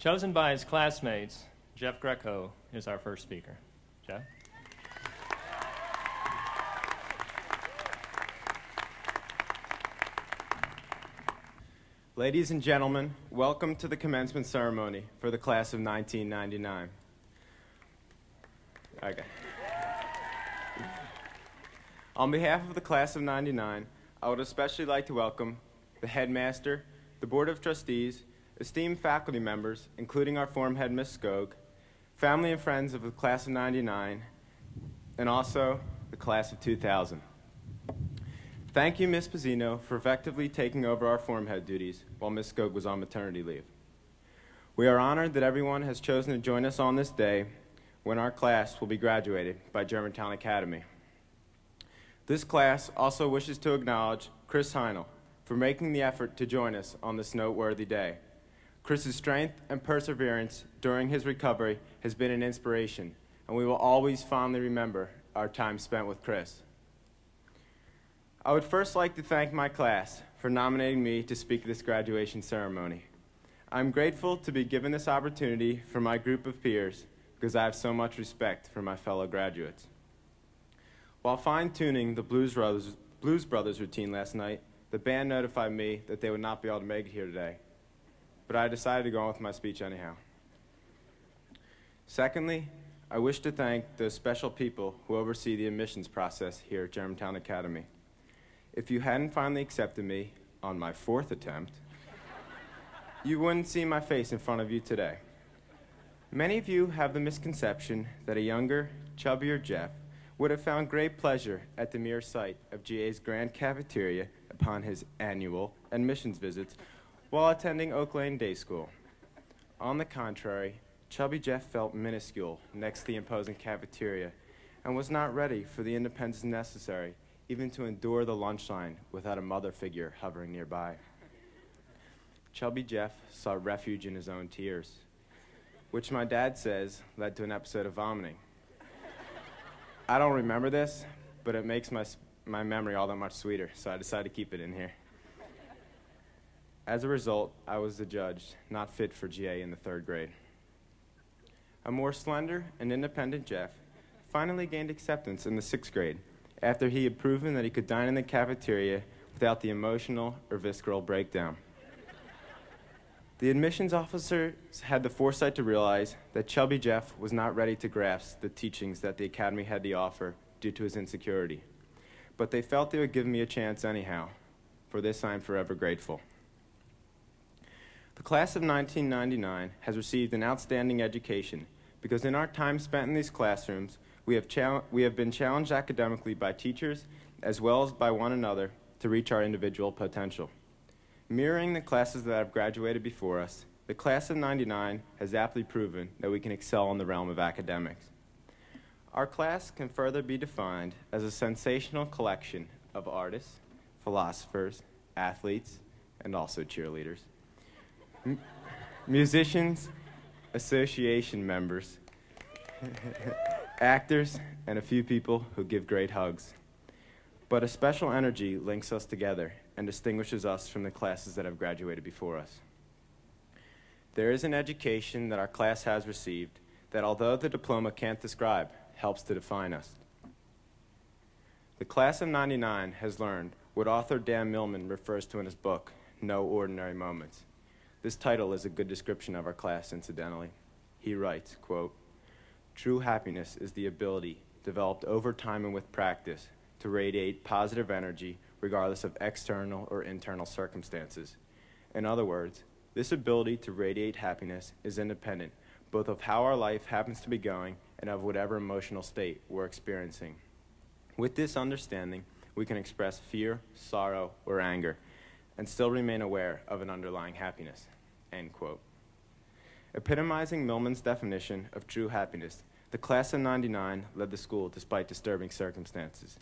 Chosen by his classmates, Jeff Greco is our first speaker. Jeff? Ladies and gentlemen, welcome to the commencement ceremony for the class of 1999. Okay. On behalf of the class of 99, I would especially like to welcome the headmaster, the board of trustees, esteemed faculty members, including our form head, Ms. Skog, family and friends of the class of 99, and also the class of 2000. Thank you, Ms. Pizzino, for effectively taking over our form head duties while Ms. Skog was on maternity leave. We are honored that everyone has chosen to join us on this day when our class will be graduated by Germantown Academy. This class also wishes to acknowledge Chris Heinel for making the effort to join us on this noteworthy day. Chris's strength and perseverance during his recovery has been an inspiration, and we will always fondly remember our time spent with Chris. I would first like to thank my class for nominating me to speak at this graduation ceremony. I'm grateful to be given this opportunity for my group of peers because I have so much respect for my fellow graduates. While fine-tuning the Blues Brothers routine last night, the band notified me that they would not be able to make it here today, but I decided to go on with my speech anyhow. Secondly, I wish to thank those special people who oversee the admissions process here at Germantown Academy. If you hadn't finally accepted me on my 4th attempt, you wouldn't see my face in front of you today. Many of you have the misconception that a younger, chubbier Jeff would have found great pleasure at the mere sight of GA's grand cafeteria upon his annual admissions visits while attending Oak Lane Day School. On the contrary, chubby Jeff felt minuscule next to the imposing cafeteria and was not ready for the independence necessary even to endure the lunch line without a mother figure hovering nearby. Chubby Jeff sought refuge in his own tears, which my dad says led to an episode of vomiting. I don't remember this, but it makes my memory all that much sweeter, so I decided to keep it in here. As a result, I was adjudged not fit for GA in the 3rd grade. A more slender and independent Jeff finally gained acceptance in the 6th grade after he had proven that he could dine in the cafeteria without the emotional or visceral breakdown. The admissions officers had the foresight to realize that chubby Jeff was not ready to grasp the teachings that the academy had to offer due to his insecurity, but they felt they would give me a chance anyhow. For this, I am forever grateful. The class of 1999 has received an outstanding education because in our time spent in these classrooms, we have been challenged academically by teachers as well as by one another to reach our individual potential. Mirroring the classes that have graduated before us, the class of 99 has aptly proven that we can excel in the realm of academics. Our class can further be defined as a sensational collection of artists, philosophers, athletes, and also cheerleaders, musicians, association members, actors, and a few people who give great hugs. But a special energy links us together and distinguishes us from the classes that have graduated before us. There is an education that our class has received that, although the diploma can't describe, helps to define us. The class of 99 has learned what author Dan Millman refers to in his book, No Ordinary Moments. This title is a good description of our class, incidentally. He writes, quote, "True happiness is the ability, developed over time and with practice, to radiate positive energy regardless of external or internal circumstances. In other words, this ability to radiate happiness is independent both of how our life happens to be going and of whatever emotional state we're experiencing. With this understanding, we can express fear, sorrow, or anger and still remain aware of an underlying happiness." End quote. Epitomizing Millman's definition of true happiness, the class of 99 led the school despite disturbing circumstances.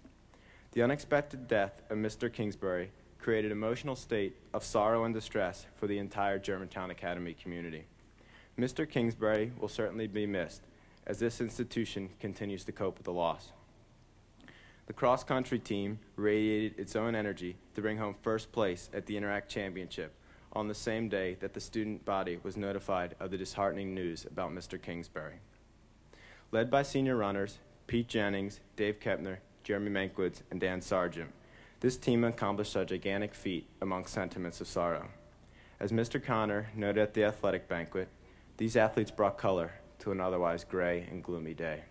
The unexpected death of Mr. Kingsbury created an emotional state of sorrow and distress for the entire Germantown Academy community. Mr. Kingsbury will certainly be missed as this institution continues to cope with the loss. The cross-country team radiated its own energy to bring home first place at the Interact Championship, on the same day that the student body was notified of the disheartening news about Mr. Kingsbury. Led by senior runners Pete Jennings, Dave Kepner, Jeremy Mankiewicz, and Dan Sargent, this team accomplished a gigantic feat amongst sentiments of sorrow. As Mr. Connor noted at the athletic banquet, these athletes brought color to an otherwise gray and gloomy day.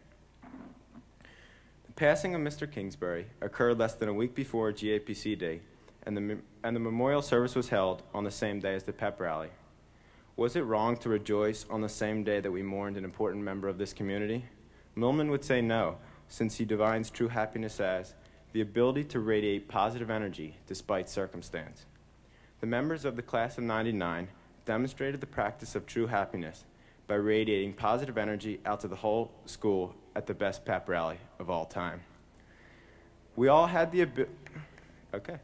The passing of Mr. Kingsbury occurred less than a week before GAPC Day, and the memorial service was held on the same day as the pep rally. Was it wrong to rejoice on the same day that we mourned an important member of this community? Millman would say no, since he defines true happiness as the ability to radiate positive energy despite circumstance. The members of the class of '99 demonstrated the practice of true happiness by radiating positive energy out to the whole school at the best pep rally of all time. We all had the ability. Okay.